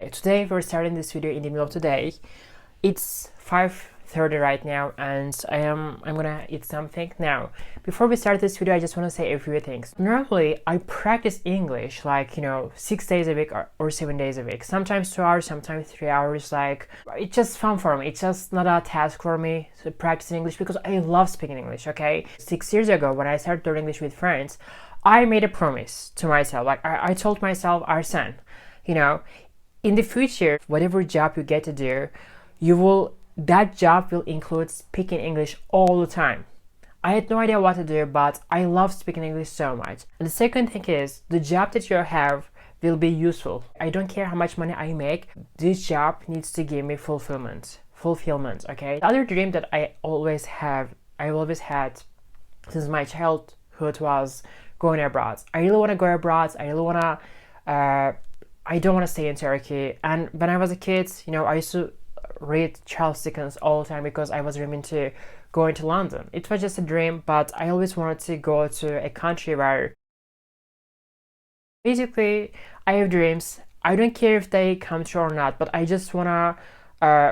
Okay, today we're starting this video in the middle of the day. It's 5:30 right now and I'm gonna eat something. Now, before we start this video, I just want to say a few things. Normally, I practice English like, 6 days a week or 7 days a week. Sometimes 2 hours, sometimes 3 hours. Like, it's just fun for me. It's just not a task for me to practice English because I love speaking English, okay? 6 years ago, when I started learning English with friends, I made a promise to myself. Like, I told myself, Arsen, in the future, whatever job you get to do, that job will include speaking English all the time. I had no idea what to do, but I love speaking English so much. And the second thing is, the job that you have will be useful. I don't care how much money I make, this job needs to give me fulfillment, okay? The other dream that I always had since my childhood was going abroad. I really want to go abroad. I don't want to stay in Turkey. And when I was a kid, I used to read Charles Dickens all the time because I was dreaming to go into London. It was just a dream, but I always wanted to go to a country where basically I have dreams. I don't care if they come true or not, but I just want to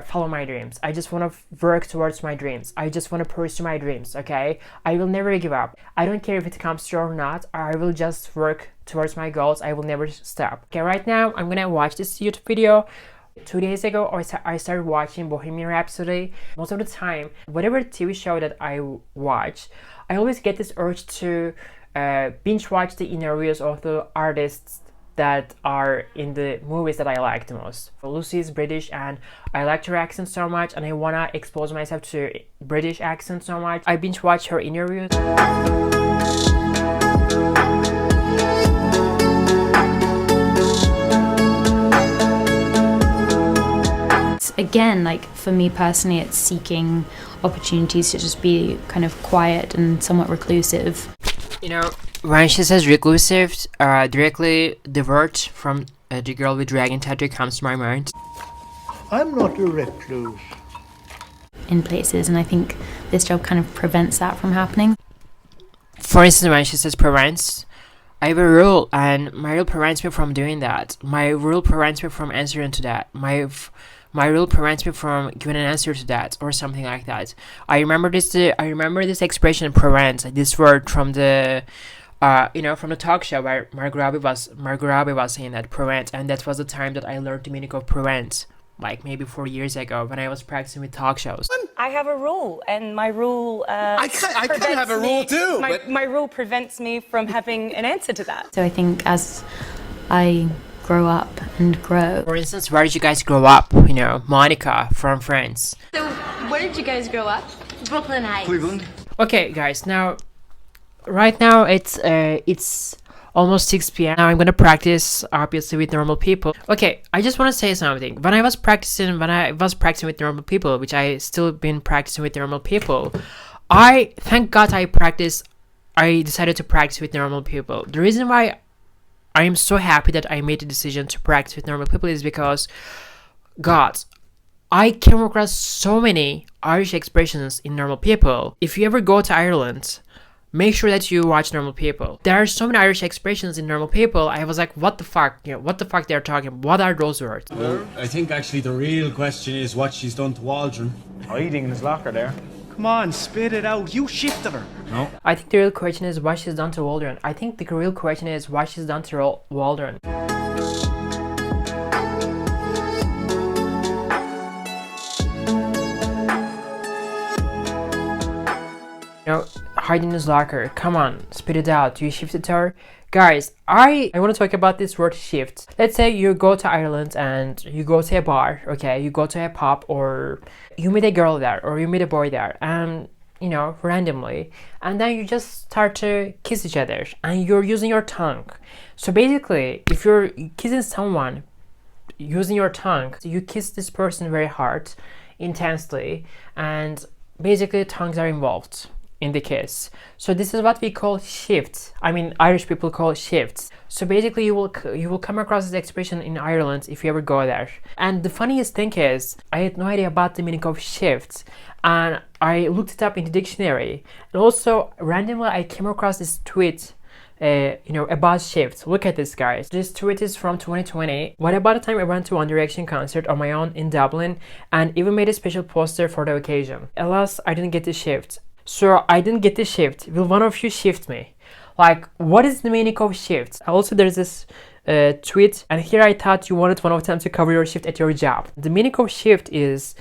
follow my dreams. I just want to work towards my dreams. I just want to pursue my dreams, okay? I will never give up. I don't care if it comes true or not. I will just work towards my goals. I will never stop. Okay, right now I'm gonna watch this YouTube video. 2 days ago, I started watching Bohemian Rhapsody. Most of the time, whatever TV show that I watch, I always get this urge to binge watch the interviews of the artists that are in the movies that I like the most. Lucy is British and I like her accent so much and I wanna expose myself to British accent so much. I binge watch her interviews. Again, like for me personally, it's seeking opportunities to just be kind of quiet and somewhat reclusive. When she says reclusive, directly the word from the girl with dragon tattoo comes to my mind. I'm not a recluse. In places, and I think this job kind of prevents that from happening. For instance, when she says prevents, I have a rule, and my rule prevents me from doing that. My rule prevents me from answering to that. My rule prevents me from giving an answer to that, or something like that. I remember this expression prevent, this word from the from the talk show where Margot Robbie was saying that prevent, and that was the time that I learned the meaning of prevent, like maybe 4 years ago when I was practicing with talk shows. I have a rule, and my rule I kind of have a rule too. My rule prevents me from having an answer to that. So I think as I grow up and grow. For instance, where did you guys grow up? Monica from Friends. So, where did you guys grow up? Brooklyn Heights. Cleveland. Okay, guys. Right now it's almost 6 p.m. Now I'm gonna practice obviously with normal people. Okay, I just want to say something. When I was practicing with normal people, which I still been practicing with normal people, thank God I decided to practice with normal people. The reason why I am so happy that I made the decision to practice with normal people is because, God, I came across so many Irish expressions in normal people. If you ever go to Ireland, make sure that you watch normal people. There are so many Irish expressions in normal people. I was like, what the fuck? What the fuck they're talking? What are those words? Well, I think actually the real question is what she's done to Waldron. Hiding in his locker there. Come on, spit it out. You shifted her. No. I think the real question is what she's done to Waldron. I think the real question is what she's done to Waldron. Hiding in his locker. Come on, spit it out. You shifted her. Guys, I want to talk about this word shift. Let's say you go to Ireland and you go to a bar, okay? You go to a pub, or you meet a girl there, or you meet a boy there, and randomly, and then you just start to kiss each other, and you're using your tongue. So basically, if you're kissing someone using your tongue, you kiss this person very hard, intensely, and basically tongues are involved in the kiss. So this is what we call shifts. I mean, Irish people call shifts. So basically you will come across this expression in Ireland if you ever go there. And the funniest thing is, I had no idea about the meaning of shifts, and I looked it up in the dictionary, and also randomly I came across this tweet about shifts. Look at this, guys. This tweet is from 2020. What about the time I went to One Direction concert on my own in Dublin and even made a special poster for the occasion. Alas, I didn't get the shift. So I didn't get the shift. Will one of you shift me? Like, what is the meaning of shift? Also, there's this tweet, and here I thought you wanted one of them to cover your shift at your job. The meaning of shift is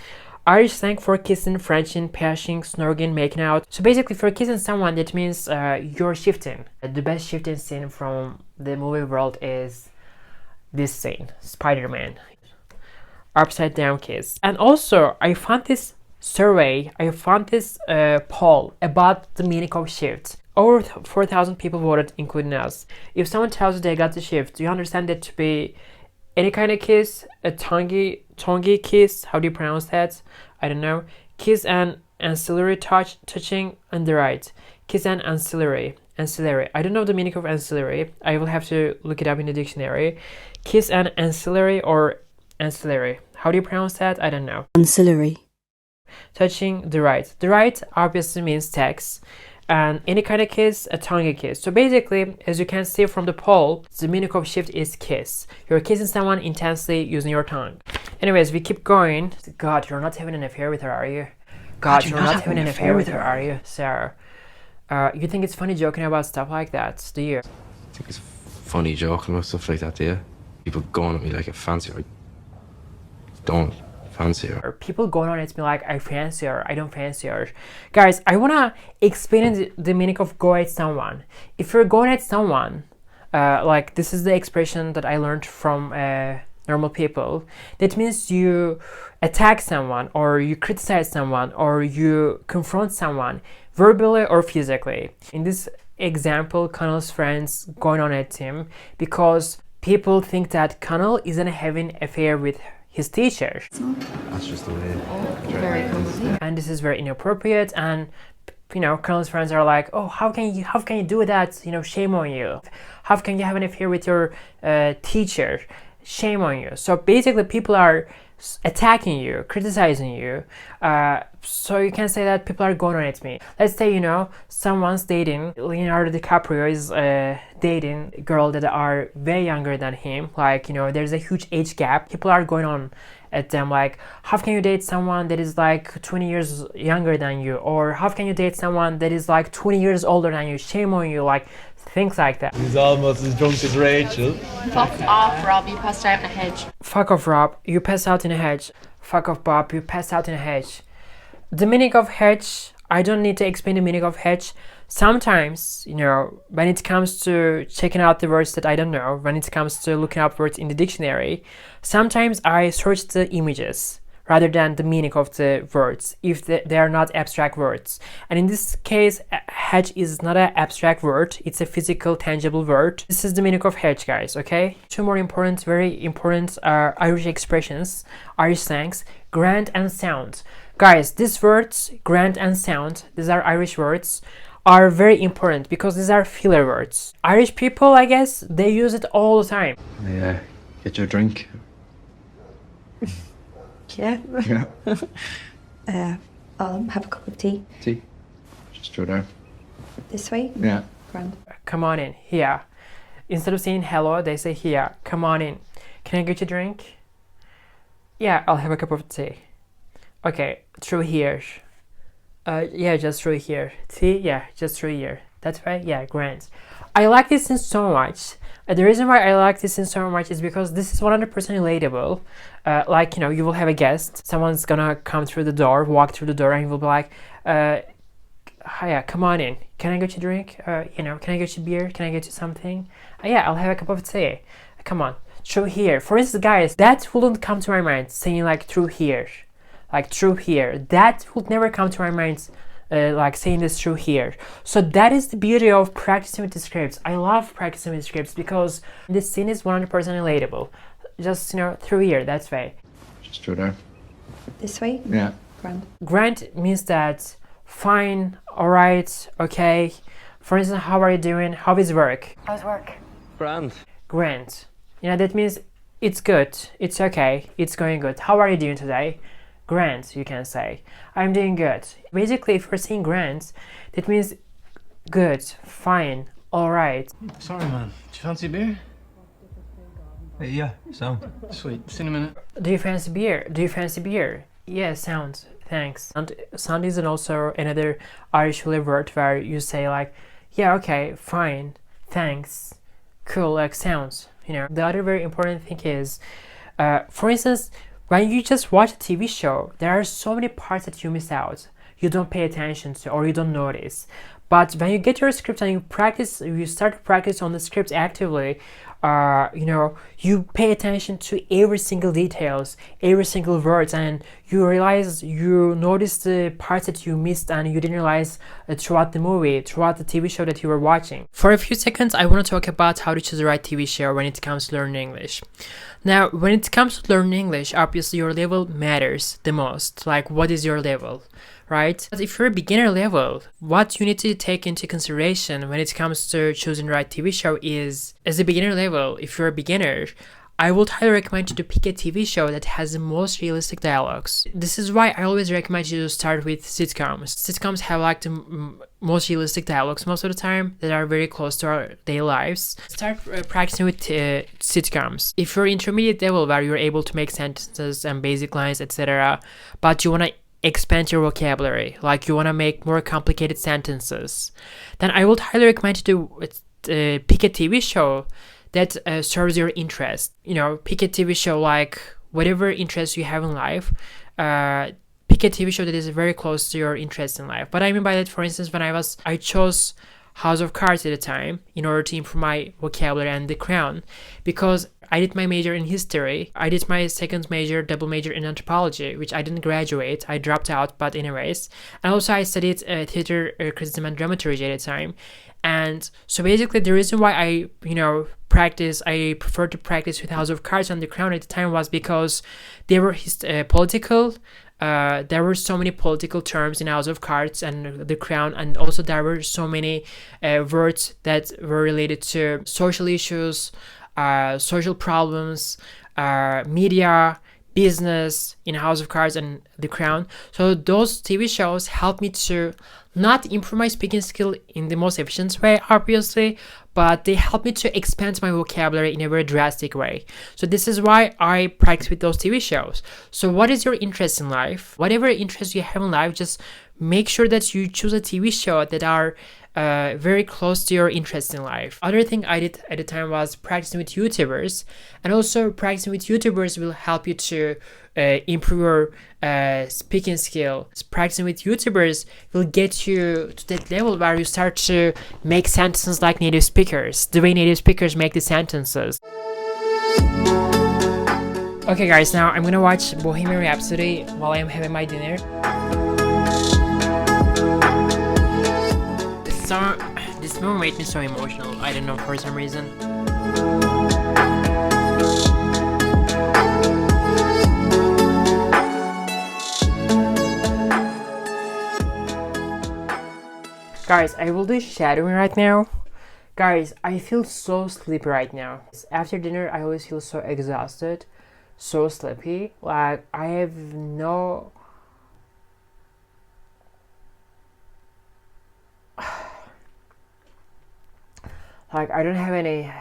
Irish slang for kissing, Frenching, pashing, snorging, making out. So basically, for kissing someone, that means you're shifting. The best shifting scene from the movie world is this scene, Spider-Man, upside down kiss. And also, I found this survey, I found this poll about the meaning of shift. Over 4,000 people voted, including us. If someone tells you they got the shift, do you understand that to be any kind of kiss, a tongue kiss, how do you pronounce that? I don't know. Kiss and ancillary touching on the right. Kiss and ancillary. I don't know the meaning of ancillary. I will have to look it up in the dictionary. Kiss and ancillary or ancillary. How do you pronounce that? I don't know. Ancillary. Touching the right. The right obviously means sex. And any kind of kiss, a tongue kiss. So basically, as you can see from the poll, the meaning of shift is kiss. You're kissing someone intensely using your tongue. Anyways, we keep going. God, you're not having an affair with her, are you? God, you're not having an affair with her, are you, Sarah? You think it's funny joking about stuff like that, do you? I think it's funny joking about stuff like that, do you? People going at me like I fancy her. I don't fancy her. Or people going on at me like I fancy her, I don't fancy her. Guys, I wanna explain the meaning of go at someone. If you're going at someone, like this is the expression that I learned from normal people. That means you attack someone, or you criticize someone, or you confront someone verbally or physically. In this example, Connell's friends going on at him because people think that Connell isn't having an affair with his teacher. That's just the way. Very cozy. And this is very inappropriate, and Connell's friends are like, oh, how can you do that? Shame on you. How can you have an affair with your teacher? Shame on you. So basically people are attacking you, criticizing you, so you can say that people are going on at me. Let's say someone's dating, Leonardo DiCaprio is dating a girl that are way younger than him, like there's a huge age gap. People are going on at them like, how can you date someone that is like 20 years younger than you, or how can you date someone that is like 20 years older than you? Shame on you, like things like that. He's almost as drunk as Rachel. Fuck off, Rob, you passed out in a hedge. Fuck off, Rob, you passed out in a hedge. Fuck off, Bob, you passed out in a hedge. The meaning of hedge, I don't need to explain the meaning of hedge. Sometimes, when it comes to checking out the words that I don't know, when it comes to looking up words in the dictionary, sometimes I search the images rather than the meaning of the words, if they are not abstract words. And in this case, hedge is not an abstract word, it's a physical, tangible word. This is the meaning of hedge, guys, okay? Two more important, very important Irish expressions, Irish slangs, grand and sound. Guys, these words, grand and sound, these are Irish words, are very important because these are filler words. Irish people, I guess, they use it all the time. Yeah, get your drink. Yeah. Yeah. I'll have a cup of tea. Tea? Just through there. This way? Yeah. Grand. Come on in, here. Instead of saying hello, they say here. Come on in. Can I get you a drink? Yeah, I'll have a cup of tea. Okay, through here. Yeah, just through here. Tea? Yeah, just through here. That's right? Yeah, grand. I like this scene so much. The reason why I like this scene so much is because this is 100% relatable. Like, you will have a guest. Someone's gonna come through the door, walk through the door, and you will be like, yeah, come on in. Can I get you a drink? Can I get you beer? Can I get you something? Yeah, I'll have a cup of tea. Come on, through here. For instance, guys, that wouldn't come to my mind, saying like through here. Like through here. That would never come to my mind, like saying this through here. So that is the beauty of practicing with the scripts. I love practicing with scripts because this scene is 100% relatable. Just, through here, that's right. Just through there. This way? Yeah. Grand. Grand means that fine, alright, okay. For instance, how are you doing? How is work? How's work? Grand. Grand. That means it's good, it's okay, it's going good. How are you doing today? Grand, you can say. I'm doing good. Basically, if we're saying grand, that means good, fine, All right. Sorry, man. Do you fancy a beer? Yeah, so. Sweet. See you in a minute. Do you fancy beer? Do you fancy beer? Yeah, sounds. Thanks. And sound is also another Irish word where you say like, yeah, okay, fine, thanks, cool, like sounds. You know. The other very important thing is, for instance, when you just watch a TV show, there are so many parts that you miss out, you don't pay attention to, or you don't notice. But when you get your script and you start to practice on the script actively, you know, you pay attention to every single details, every single words, and you realize, you notice the parts that you missed and you didn't realize throughout the movie, throughout the TV show that you were watching. For a few seconds, I want to talk about how to choose the right TV show when it comes to learning English. Now, when it comes to learning English, obviously your level matters the most. Like, what is your level? Right? But if you're a beginner level, what you need to take into consideration when it comes to choosing the right TV show is, as a beginner level, if you're a beginner, I would highly recommend you to pick a TV show that has the most realistic dialogues. This is why I always recommend you to start with sitcoms. Sitcoms have like the most realistic dialogues most of the time that are very close to our daily lives. Start practicing with sitcoms. If you're intermediate level where you're able to make sentences and basic lines, etc., but you want to expand your vocabulary, like you want to make more complicated sentences, then I would highly recommend you to pick a TV show that serves your interest. You know, pick a TV show like whatever interest you have in life. Pick a TV show that is very close to your interest in life. What I mean by that, for instance, when I chose House of Cards at the time in order to improve my vocabulary, and The Crown, because I did my major in history. I did my second major, double major in anthropology, which I didn't graduate. I dropped out, but anyways. And also I studied theater, criticism, and dramaturgy at the time. And so basically the reason why I prefer to practice with House of Cards and The Crown at the time was because they were political. There were so many political terms in House of Cards and The Crown, and also there were so many words that were related to social issues, social problems, media, business in House of Cards and The Crown. So those TV shows helped me to not improve my speaking skill in the most efficient way, obviously, but they helped me to expand my vocabulary in a very drastic way. So this is why I practice with those TV shows. So what is your interest in life? Whatever interest you have in life, just make sure that you choose a TV show that are very close to your interest in life. Other thing I did at the time was practicing with YouTubers, and also practicing with YouTubers will help you to improve your speaking skill. Practicing with YouTubers will get you to that level where you start to make sentences like native speakers, the way native speakers make the sentences. Okay guys, now I'm gonna watch Bohemian Rhapsody while I'm having my dinner. This movie made me so emotional, I don't know, for some reason. Guys, I will do shadowing right now. Guys, I feel so sleepy right now. After dinner, I always feel so exhausted, so sleepy. Like, I have no... Like, I don't have any...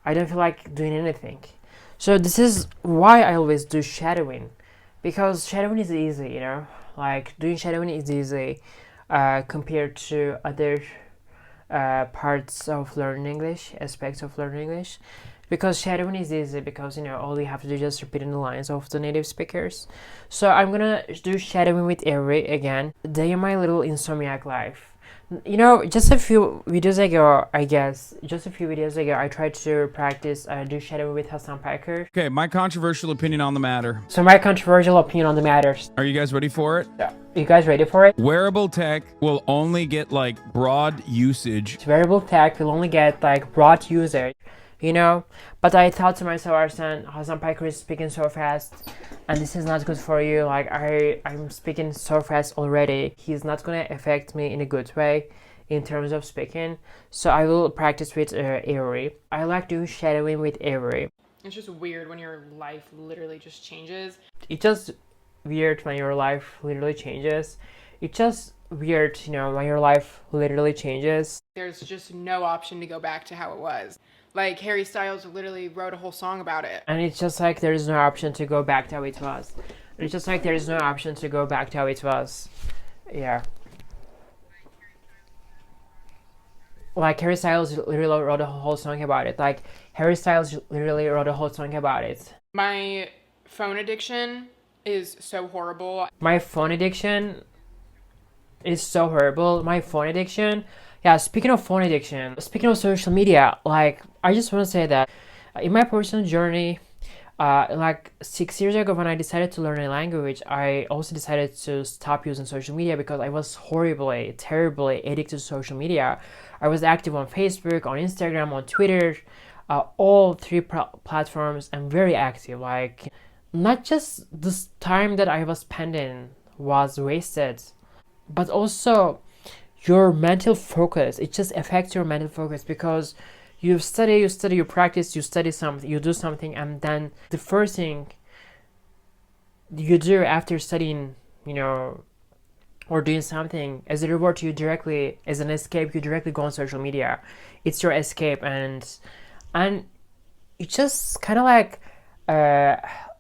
I don't feel like doing anything. So this is why I always do shadowing. Because shadowing is easy, you know? Like, doing shadowing is easy compared to other parts of learning English, aspects of learning English. Because shadowing is easy, because, you know, all you have to do is just repeating the lines of the native speakers. So I'm gonna do shadowing with Avrey again. Day in my little insomniac life. You know, just a few videos ago, I tried to practice do shadowing with Hassan Piker. Okay, my controversial opinion on the matter. So my controversial opinion on the matter. Are you guys ready for it? Yeah. You guys ready for it? Wearable tech will only get like broad usage. Wearable tech will only get like broad usage, you know? But I thought to myself, Hassan Piker is speaking so fast, and this is not good for you. Like, I'm speaking so fast already. He's not gonna affect me in a good way in terms of speaking. So I will practice with Avrey. I like doing shadowing with Avrey. It's just weird when your life literally just changes. It's just weird when your life literally changes. It's just weird, you know, when your life literally changes. There's just no option to go back to how it was. Like, Harry Styles literally wrote a whole song about it. And it's just like there's no option to go back to how it was. It's just like there's no option to go back to how it was. Yeah. Like, Harry Styles literally wrote a whole song about it. Like, Harry Styles literally wrote a whole song about it. My phone addiction is so horrible. My phone addiction is so horrible. My phone addiction. Yeah, speaking of phone addiction, speaking of social media, like, I just want to say that in my personal journey, like 6 years ago when I decided to learn a language, I also decided to stop using social media because I was horribly, terribly addicted to social media. I was active on Facebook, on Instagram, on Twitter, all three platforms. I'm very active. Like, not just this time that I was spending was wasted, but also your mental focus. It just affects your mental focus because you study, you practice, you study something, you do something, and then the first thing you do after studying, you know, or doing something as a reward to you directly, as an escape, you directly go on social media. It's your escape, and it just kind of like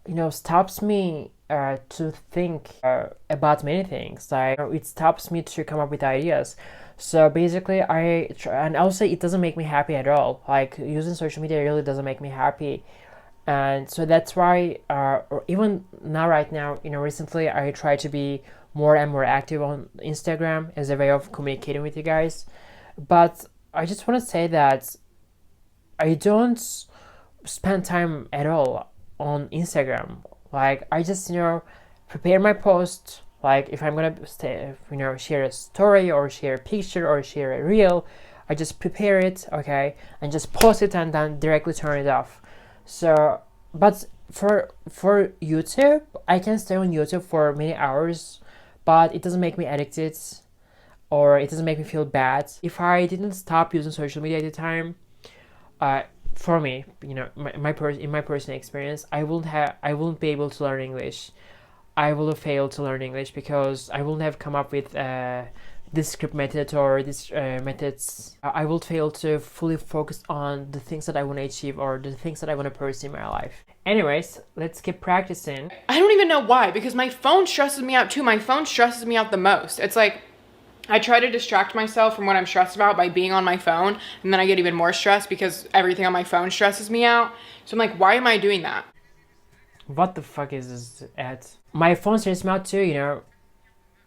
you know, stops me to think about many things. Like, it stops me to come up with ideas. So basically I try, and also it doesn't make me happy at all. Like, using social media really doesn't make me happy, and so that's why or even now, right now, you know, recently I try to be more and more active on Instagram as a way of communicating with you guys. But I just want to say that I don't spend time at all on Instagram. Like, I just, you know, prepare my post. Like, if I'm gonna you know, share a story or share a picture or share a reel, I just prepare it, okay, and just post it and then directly turn it off. So, but for YouTube, I can stay on YouTube for many hours, but it doesn't make me addicted, or it doesn't make me feel bad. If I didn't stop using social media at the time, for me, you know, in my personal experience, I wouldn't be able to learn English. I will have failed to learn English because I wouldn't have come up with this script method or these methods. I will fail to fully focus on the things that I want to achieve or the things that I want to pursue in my life. Anyways, let's keep practicing. I don't even know why, because my phone stresses me out too. My phone stresses me out the most. It's like, I try to distract myself from what I'm stressed about by being on my phone, and then I get even more stressed because everything on my phone stresses me out. So I'm like, why am I doing that? What the fuck is this at? My phone stresses me out too, you know.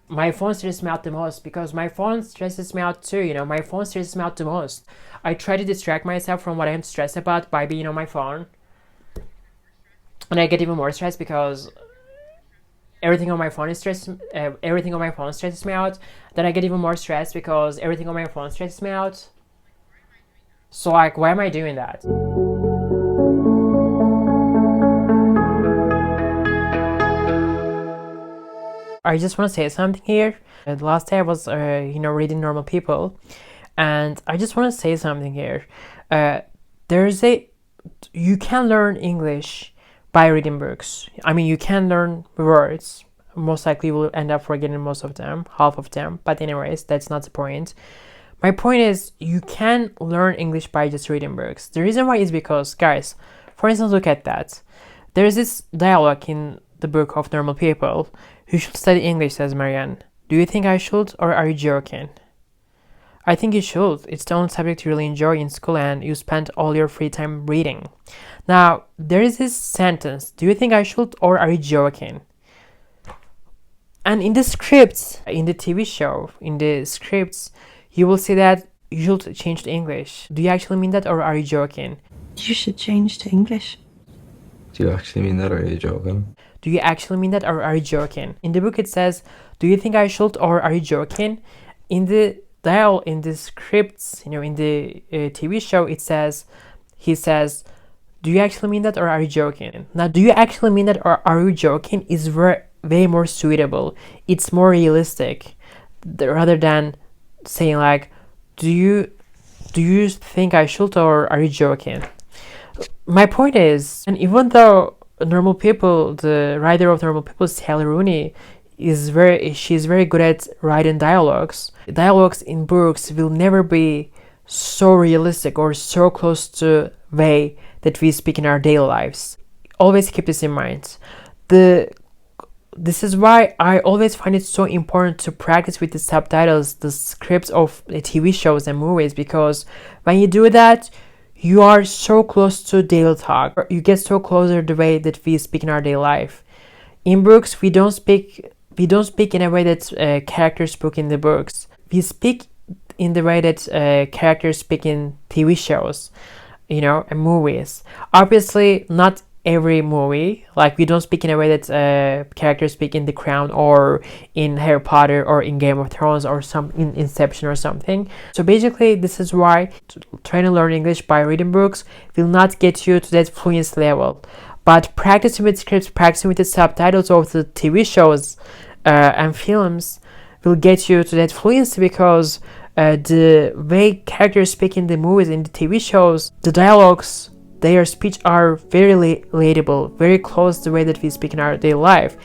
My phone stresses me out the most because my phone stresses me out too, you know. My phone stresses me out the most. I try to distract myself from what I'm stressed about by being on my phone. And I get even more stressed because everything on my phone stresses me out. Then I get even more stressed because everything on my phone stresses me out. So, like, why am I doing that? I just want to say something here. The last day I was, you know, reading Normal People, and I just want to say something here. You can learn English by reading books. I mean, you can learn words. Most likely you will end up forgetting most of them, half of them. But anyways, that's not the point. My point is, you can learn English by just reading books. The reason why is because, guys, for instance, look at that. There's this dialogue in the book of Normal People. You should study English, says Marianne. Do you think I should, or are you joking? I think you should. It's the only subject you really enjoy in school and you spend all your free time reading. Now, there is this sentence. Do you think I should, or are you joking? And in the scripts, in the TV show, in the scripts, you will see that you should change to English. Do you actually mean that, or are you joking? You should change to English. Do you actually mean that, or are you joking? Do you actually mean that, or are you joking? In the book it says, do you think I should, or are you joking? In the dialogue, in the scripts, you know, in the TV show, he says, do you actually mean that, or are you joking? Now, do you actually mean that, or are you joking is way more suitable. It's more realistic rather than saying like, do you think I should, or are you joking? My point is, and even though Normal People, the writer of Normal People, Sally Rooney, she's very good at writing dialogues. Dialogues in books will never be so realistic or so close to the way that we speak in our daily lives. Always keep this in mind. This is why I always find it so important to practice with the subtitles, the scripts of the TV shows and movies, because when you do that, you are so close to daily talk. You get so closer the way that we speak in our daily life. In books, we don't speak in a way that characters speak in the books. We speak in the way that characters speak in TV shows, and movies. Obviously, not every movie. Like, we don't speak in a way that characters speak in The Crown or in Harry Potter or in Game of Thrones or in Inception or something. So basically, this is why trying to learn English by reading books will not get you to that fluency level. But practicing with scripts, practicing with the subtitles of the TV shows and films will get you to that fluency, because the way characters speak in the movies, in the TV shows, the dialogues, their speech are very relatable, very close to the way that we speak in our daily life.